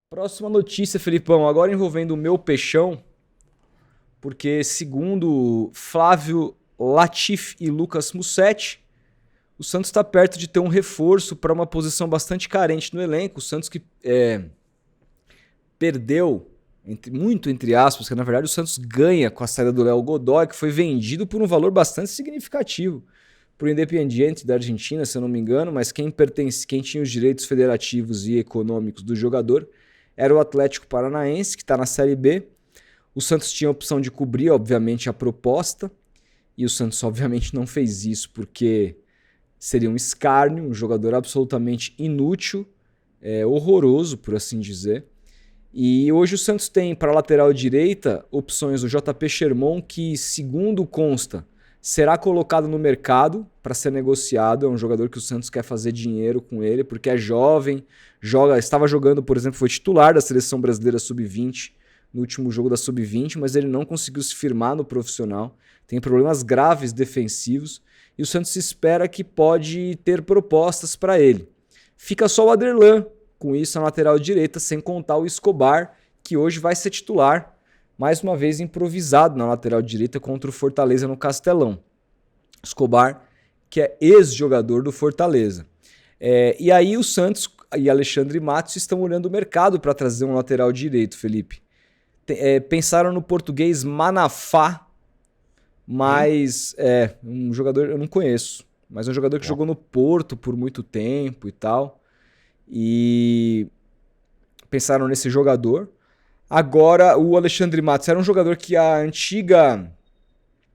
Próxima notícia, Felipão, agora envolvendo o meu peixão, porque segundo Flávio Latif e Lucas Mussetti, o Santos está perto de ter um reforço para uma posição bastante carente no elenco. O Santos que perdeu, muito entre aspas, que na verdade o Santos ganha com a saída do Léo Godoy, que foi vendido por um valor bastante significativo para o Independiente da Argentina, se eu não me engano, mas quem tinha os direitos federativos e econômicos do jogador era o Atlético Paranaense, que está na Série B. O Santos tinha a opção de cobrir, obviamente, a proposta, e o Santos, obviamente, não fez isso porque seria um escárnio, um jogador absolutamente inútil, horroroso, por assim dizer. E hoje o Santos tem para a lateral direita opções do JP Sherman, que, segundo consta, será colocado no mercado para ser negociado. É um jogador que o Santos quer fazer dinheiro com ele, porque é jovem, estava jogando, por exemplo, foi titular da Seleção Brasileira Sub-20 no último jogo da Sub-20, mas ele não conseguiu se firmar no profissional. Tem problemas graves defensivos e o Santos espera que pode ter propostas para ele. Fica só o Aderlan com isso na lateral direita, sem contar o Escobar, que hoje vai ser titular, mais uma vez improvisado na lateral direita contra o Fortaleza no Castelão. Escobar, que é ex-jogador do Fortaleza. E aí o Santos e Alexandre Matos estão olhando o mercado para trazer um lateral direito, Felipe. Pensaram no português Manafá, mas um jogador eu não conheço, mas é um jogador que jogou no Porto por muito tempo e tal. E pensaram nesse jogador. Agora, o Alexandre Matos era um jogador que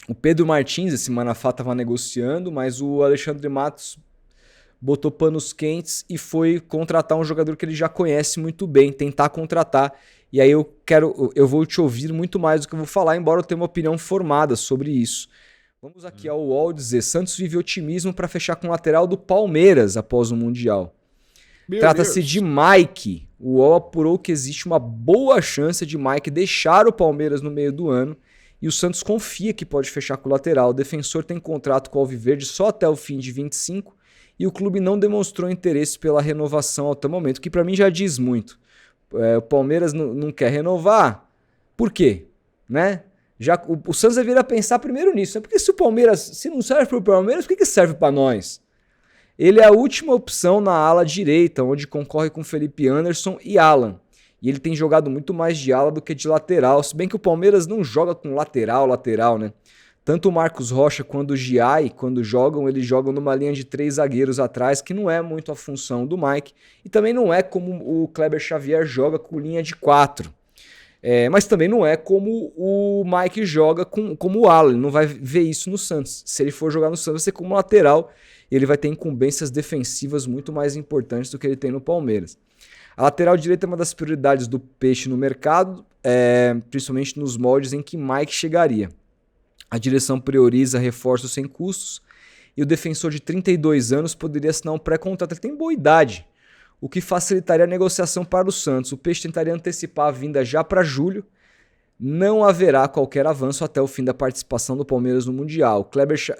o Pedro Martins, esse Manafá, estava negociando, mas o Alexandre Matos botou panos quentes e foi contratar um jogador que ele já conhece muito bem, tentar contratar. E aí eu vou te ouvir muito mais do que eu vou falar, embora eu tenha uma opinião formada sobre isso. Vamos aqui ao UOL dizer: Santos vive otimismo para fechar com o lateral do Palmeiras após o Mundial. Trata-se de Mike. O UOL apurou que existe uma boa chance de Mike deixar o Palmeiras no meio do ano e o Santos confia que pode fechar com o lateral. O defensor tem contrato com o Alviverde só até o fim de 25 e o clube não demonstrou interesse pela renovação até o momento, que para mim já diz muito. O Palmeiras não quer renovar. Por quê? Né? O Santos deveria pensar primeiro nisso. Porque se o Palmeiras, se não serve para o Palmeiras, por que serve para nós? Ele é a última opção na ala direita, onde concorre com Felipe Anderson e Alan. E ele tem jogado muito mais de ala do que de lateral, se bem que o Palmeiras não joga com lateral, né? Tanto o Marcos Rocha quanto o Giai, quando jogam, eles jogam numa linha de 3 zagueiros atrás, que não é muito a função do Mike, e também não é como o Kleber Xavier joga com linha de 4. Mas também não é como o Mike joga como o Alan, ele não vai ver isso no Santos. Se ele for jogar no Santos, vai ser como lateral, ele vai ter incumbências defensivas muito mais importantes do que ele tem no Palmeiras. A lateral direita é uma das prioridades do Peixe no mercado, principalmente nos moldes em que Mike chegaria. A direção prioriza reforços sem custos e o defensor de 32 anos poderia assinar um pré-contrato. Ele tem boa idade, o que facilitaria a negociação para o Santos. O Peixe tentaria antecipar a vinda já para julho. Não haverá qualquer avanço até o fim da participação do Palmeiras no Mundial.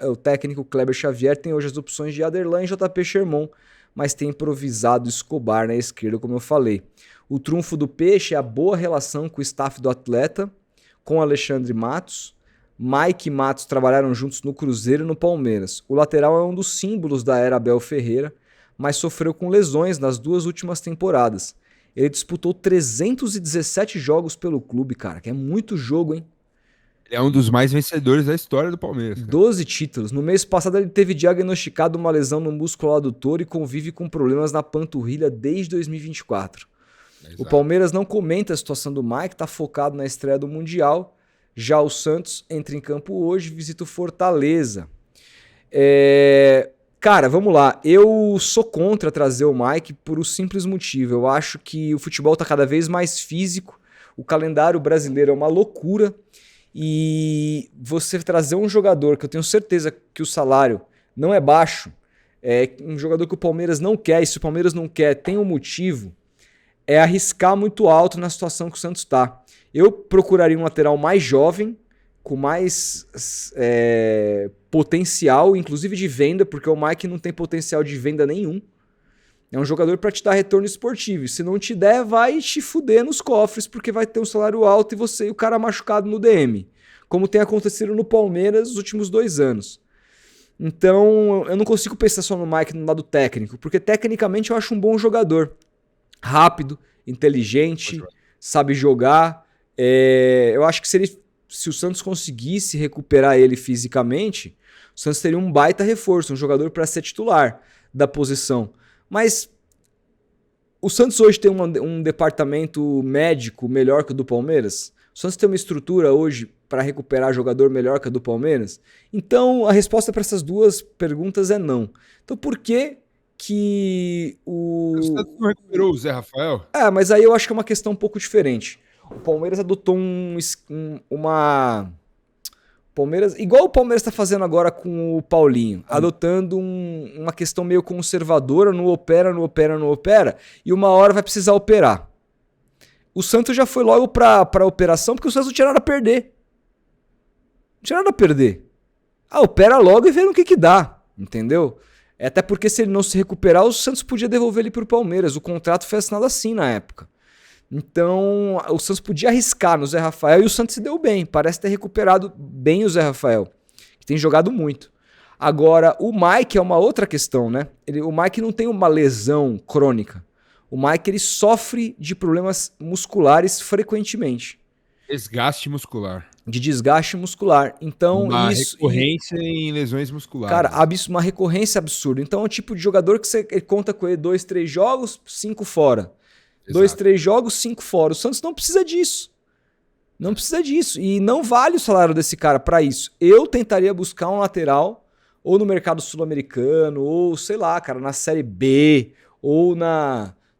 O técnico Kleber Xavier tem hoje as opções de Aderlan e JP Sherman, mas tem improvisado Escobar na esquerda, como eu falei. O trunfo do Peixe é a boa relação com o staff do atleta, com Alexandre Matos. Mike e Matos trabalharam juntos no Cruzeiro e no Palmeiras. O lateral é um dos símbolos da era Abel Ferreira, mas sofreu com lesões nas 2 últimas temporadas. Ele disputou 317 jogos pelo clube, cara, que é muito jogo, hein? Ele é um dos mais vencedores da história do Palmeiras, cara. 12 títulos. No mês passado ele teve diagnosticado uma lesão no músculo adutor e convive com problemas na panturrilha desde 2024. O Palmeiras não comenta a situação do Mike, tá focado na estreia do Mundial. Já o Santos entra em campo hoje e visita o Fortaleza. Cara, vamos lá. Eu sou contra trazer o Mike por um simples motivo. Eu acho que o futebol tá cada vez mais físico. O calendário brasileiro é uma loucura. E você trazer um jogador que eu tenho certeza que o salário não é baixo, um jogador que o Palmeiras não quer, e se o Palmeiras não quer, tem um motivo, é arriscar muito alto na situação que o Santos está. Eu procuraria um lateral mais jovem, com mais potencial, inclusive de venda, porque o Mike não tem potencial de venda nenhum. É um jogador para te dar retorno esportivo. E se não te der, vai te fuder nos cofres, porque vai ter um salário alto e você e o cara machucado no DM. Como tem acontecido no Palmeiras nos últimos 2 anos. Então, eu não consigo pensar só no Mike no lado técnico, porque tecnicamente eu acho um bom jogador. Rápido, inteligente, sabe jogar. Eu acho que se o Santos conseguisse recuperar ele fisicamente, o Santos teria um baita reforço, um jogador para ser titular da posição. Mas o Santos hoje tem um departamento médico melhor que o do Palmeiras? O Santos tem uma estrutura hoje para recuperar jogador melhor que a do Palmeiras? Então, a resposta para essas duas perguntas é não. Então, por que o Santos não recuperou o Zé Rafael? Mas aí eu acho que é uma questão um pouco diferente. O Palmeiras adotou Palmeiras, igual o Palmeiras está fazendo agora com o Paulinho, adotando uma questão meio conservadora, não opera, e uma hora vai precisar operar. O Santos já foi logo para a operação, porque o Santos não tinha nada a perder. Não tinha nada a perder. Opera logo e vê no que dá, entendeu? Até porque se ele não se recuperar, o Santos podia devolver ele para o Palmeiras. O contrato foi assinado assim na época. Então, o Santos podia arriscar no Zé Rafael e o Santos se deu bem. Parece ter recuperado bem o Zé Rafael, que tem jogado muito. Agora, o Mike é uma outra questão, né? O Mike não tem uma lesão crônica. O Mike ele sofre de problemas musculares frequentemente. Desgaste muscular. De desgaste muscular. Então, uma recorrência em lesões musculares. Cara, uma recorrência absurda. Então, é um tipo de jogador que você conta com ele 2, 3 jogos, 5 fora. 2, 3 jogos, 5 fora. O Santos não precisa disso. Não precisa disso. E não vale o salário desse cara para isso. Eu tentaria buscar um lateral, ou no mercado sul-americano, ou sei lá, cara, na Série B, ou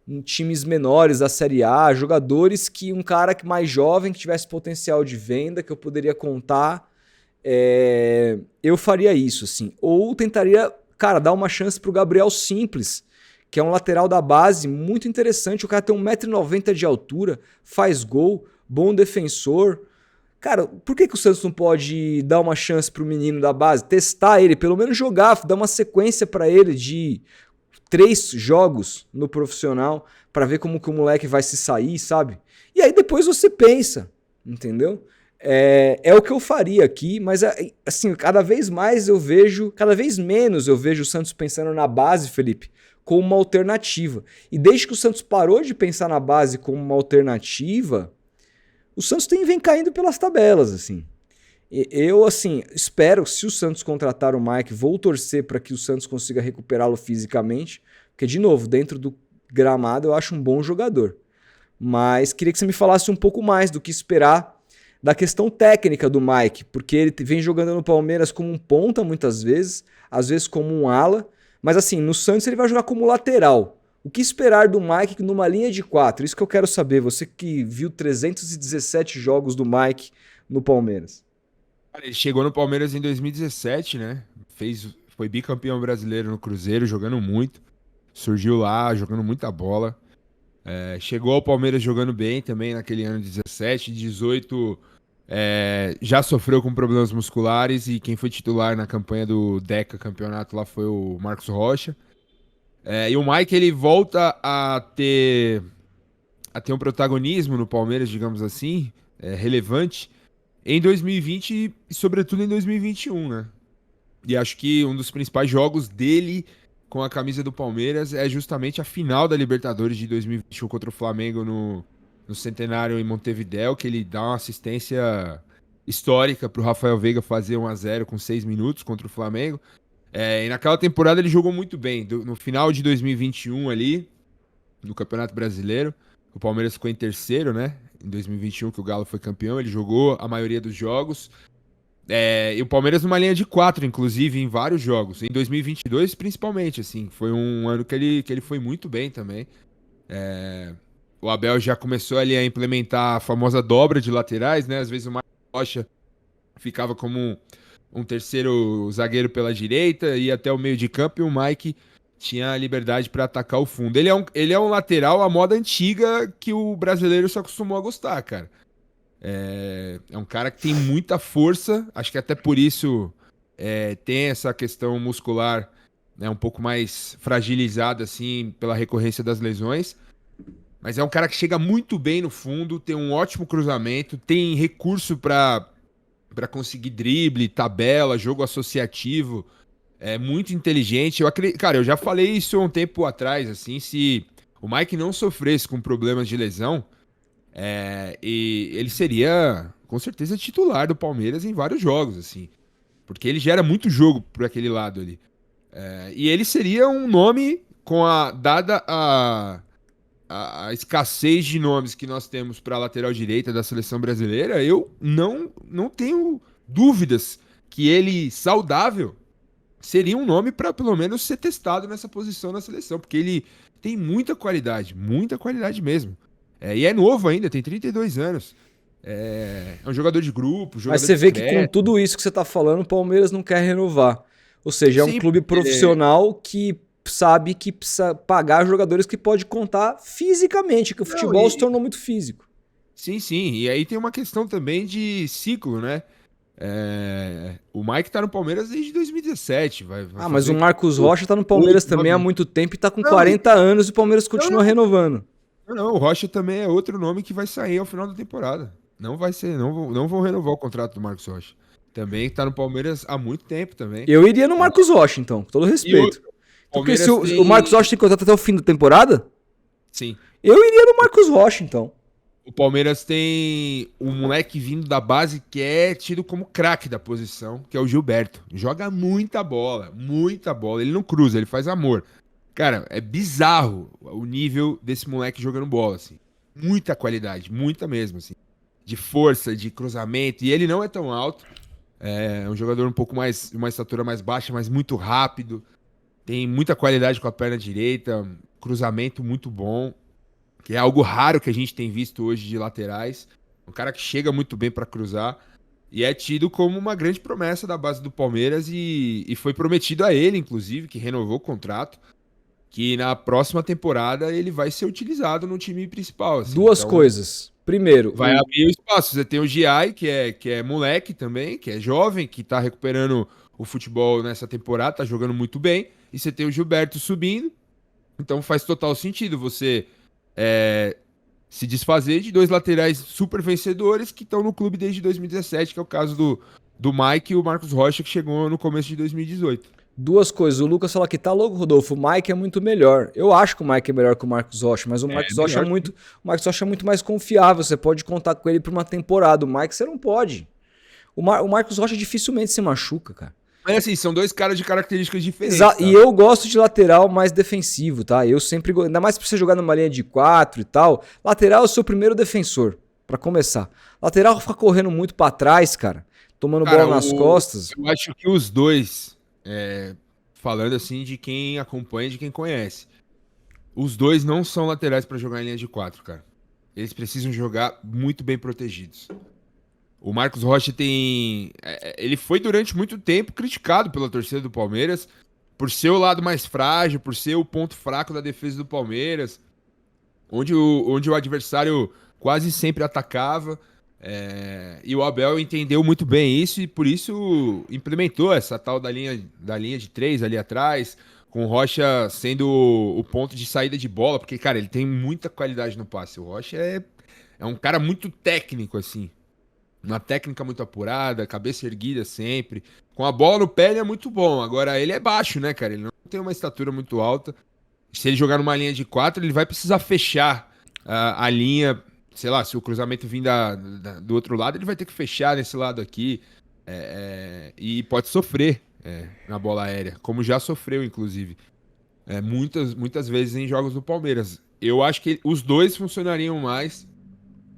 em times menores da Série A, jogadores que um cara mais jovem, que tivesse potencial de venda, que eu poderia contar, eu faria isso, assim. Ou tentaria, cara, dar uma chance pro Gabriel Simples, que é um lateral da base muito interessante. O cara tem 1,90 m de altura, faz gol, bom defensor. Cara, por que o Santos não pode dar uma chance pro menino da base? Testar ele, pelo menos jogar, dar uma sequência para ele de 3 jogos no profissional, para ver como que o moleque vai se sair, sabe? E aí depois você pensa, entendeu? É o que eu faria aqui, mas assim, cada vez menos eu vejo o Santos pensando na base, Felipe, como uma alternativa. E desde que o Santos parou de pensar na base como uma alternativa, o Santos vem caindo pelas tabelas, assim. Eu, assim, espero, se o Santos contratar o Mike, vou torcer para que o Santos consiga recuperá-lo fisicamente, porque, de novo, dentro do gramado eu acho um bom jogador. Mas queria que você me falasse um pouco mais do que esperar da questão técnica do Mike, porque ele vem jogando no Palmeiras como um ponta muitas vezes, às vezes como um ala, mas assim, no Santos ele vai jogar como lateral. O que esperar do Mike numa linha de 4? Isso que eu quero saber, você que viu 317 jogos do Mike no Palmeiras. Ele chegou no Palmeiras em 2017, né? Foi bicampeão brasileiro no Cruzeiro, jogando muito. Surgiu lá, jogando muita bola. Chegou ao Palmeiras jogando bem também naquele ano de 17, 18. Já sofreu com problemas musculares e quem foi titular na campanha do Deca campeonato lá foi o Marcos Rocha. E o Mike, ele volta a ter um protagonismo no Palmeiras, digamos assim, relevante, em 2020 e sobretudo em 2021, né? E acho que um dos principais jogos dele com a camisa do Palmeiras é justamente a final da Libertadores de 2021 contra o Flamengo no Centenário em Montevidéu, que ele dá uma assistência histórica pro Rafael Veiga fazer 1-0 com 6 minutos contra o Flamengo. E naquela temporada ele jogou muito bem. No final de 2021 ali, no Campeonato Brasileiro, o Palmeiras ficou em terceiro, né? Em 2021, que o Galo foi campeão, ele jogou a maioria dos jogos. E o Palmeiras numa linha de 4, inclusive, em vários jogos. Em 2022, principalmente, assim. Foi um ano que ele foi muito bem também. O Abel já começou ali a implementar a famosa dobra de laterais, né? Às vezes o Marcos Rocha ficava como um terceiro zagueiro pela direita, ia até o meio de campo e o Mike tinha a liberdade para atacar o fundo. Ele é um lateral à moda antiga que o brasileiro se acostumou a gostar, cara. É um cara que tem muita força, acho que até por isso tem essa questão muscular né, um pouco mais fragilizado assim pela recorrência das lesões. Mas é um cara que chega muito bem no fundo, tem um ótimo cruzamento, tem recurso para conseguir drible, tabela, jogo associativo. É muito inteligente. Cara, eu já falei isso há um tempo atrás, assim, se o Mike não sofresse com problemas de lesão, e ele seria com certeza titular do Palmeiras em vários jogos, assim, porque ele gera muito jogo por aquele lado ali. E ele seria um nome dada a escassez de nomes que nós temos para a lateral direita da seleção brasileira. Eu não tenho dúvidas que ele, saudável, seria um nome para pelo menos ser testado nessa posição na seleção, porque ele tem muita qualidade mesmo. E é novo ainda, tem 32 anos. É um jogador de grupo, jogador Mas você vê que com discreto. tudo isso que você tá falando, o Palmeiras não quer renovar. Ou seja, é um Sim, clube profissional que sabe que precisa pagar jogadores que pode contar fisicamente, que o não, futebol se tornou muito físico. sim. E aí tem uma questão também de ciclo, né? O Mike tá no Palmeiras desde 2017. Vai Mas o fazer Marcos Rocha tá no Palmeiras 8, também há 9. muito tempo e tá com Não, 40 anos e o Palmeiras não, continua renovando. não, o Rocha também é outro nome que vai sair ao final da temporada. Não vai ser, não vão renovar o contrato do Marcos Rocha. Também tá no Palmeiras há muito tempo também. Eu iria no Marcos Rocha, então, com todo E respeito. outro, Então, porque se Palmeiras o Marcos Rocha tem contrato até o fim da temporada, Sim. eu iria no Marcos Rocha, então. O Palmeiras tem um moleque vindo da base que é tido como craque da posição, que é o Gilberto. Joga muita bola, muita bola. Ele não cruza, ele faz amor. Cara, é bizarro o nível desse moleque jogando bola, assim. Muita qualidade, muita mesmo, assim. De força, de cruzamento. E ele não é tão alto. É um jogador um pouco mais, uma estatura mais baixa, mas muito rápido. Tem muita qualidade com a perna direita, cruzamento muito bom, que é algo raro que a gente tem visto hoje de laterais. Um cara que chega muito bem para cruzar e é tido como uma grande promessa da base do Palmeiras e foi prometido a ele, inclusive, que renovou o contrato, que na próxima temporada ele vai ser utilizado no time principal. Assim. Duas Então, coisas. Primeiro, vai abrir o espaço. Você tem o Giai, que é moleque também, que é jovem, que tá recuperando o futebol nessa temporada, tá jogando muito bem. E você tem o Gilberto subindo. Então faz total sentido você se desfazer de dois laterais super vencedores que estão no clube desde 2017, que é o caso do Mike e o Marcos Rocha, que chegou no começo de 2018. duas coisas. O Lucas fala que tá louco, Rodolfo. O Mike é muito melhor. Eu acho que o Mike é melhor que o Marcos Rocha, mas o Marcos Rocha melhor. o Marcos Rocha é muito mais confiável. Você pode contar com ele por uma temporada. O Mike você não pode. O Marcos Rocha dificilmente se machuca, cara. Mas assim, são dois caras de características diferentes. Exato. Tá? E eu gosto de lateral mais defensivo, tá? Eu sempre ainda mais pra você jogar numa linha de 4 e tal. Lateral é o seu primeiro defensor, pra começar. Lateral fica correndo muito pra trás, cara, tomando bola nas costas. Eu acho que os dois, falando assim de quem acompanha, de quem conhece, os dois não são laterais pra jogar em linha de 4, cara. Eles precisam jogar muito bem protegidos. O Marcos Rocha ele foi durante muito tempo criticado pela torcida do Palmeiras por ser o lado mais frágil, por ser o ponto fraco da defesa do Palmeiras, onde o adversário quase sempre atacava. E o Abel entendeu muito bem isso e por isso implementou essa tal da linha de 3 ali atrás, com o Rocha sendo o ponto de saída de bola, porque, cara, ele tem muita qualidade no passe. O Rocha é um cara muito técnico, assim. Uma técnica muito apurada, cabeça erguida sempre. Com a bola no pé ele é muito bom. Agora ele é baixo, né, cara? Ele não tem uma estatura muito alta. Se ele jogar numa linha de 4, ele vai precisar fechar a linha. Sei lá, se o cruzamento vir do outro lado, ele vai ter que fechar nesse lado aqui. E pode sofrer na bola aérea, como já sofreu, inclusive. Muitas vezes em jogos do Palmeiras. Eu acho que os dois funcionariam mais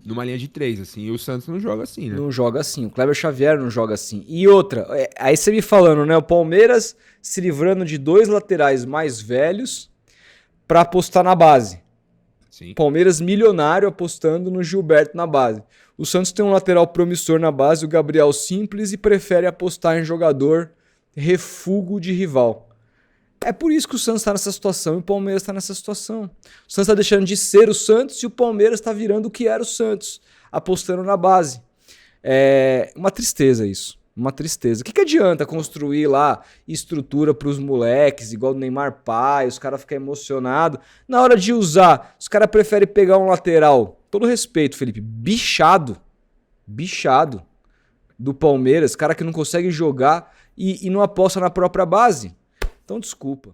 numa linha de 3, assim, e o Santos não joga assim, né? Não joga assim, o Kleber Xavier não joga assim. E outra, aí você me falando, né? O Palmeiras se livrando de dois laterais mais velhos pra apostar na base. Sim. Palmeiras milionário apostando no Gilberto na base. O Santos tem um lateral promissor na base, o Gabriel Simples, e prefere apostar em jogador refúgio de rival. É por isso que o Santos está nessa situação e o Palmeiras está nessa situação. O Santos está deixando de ser o Santos e o Palmeiras está virando o que era o Santos, apostando na base. É uma tristeza isso. Uma tristeza. O que adianta construir lá estrutura pros moleques, igual o Neymar pai, os caras ficam emocionados. Na hora de usar, os caras preferem pegar um lateral. Todo respeito, Felipe. Bichado do Palmeiras, cara que não consegue jogar e não aposta na própria base. Então, desculpa.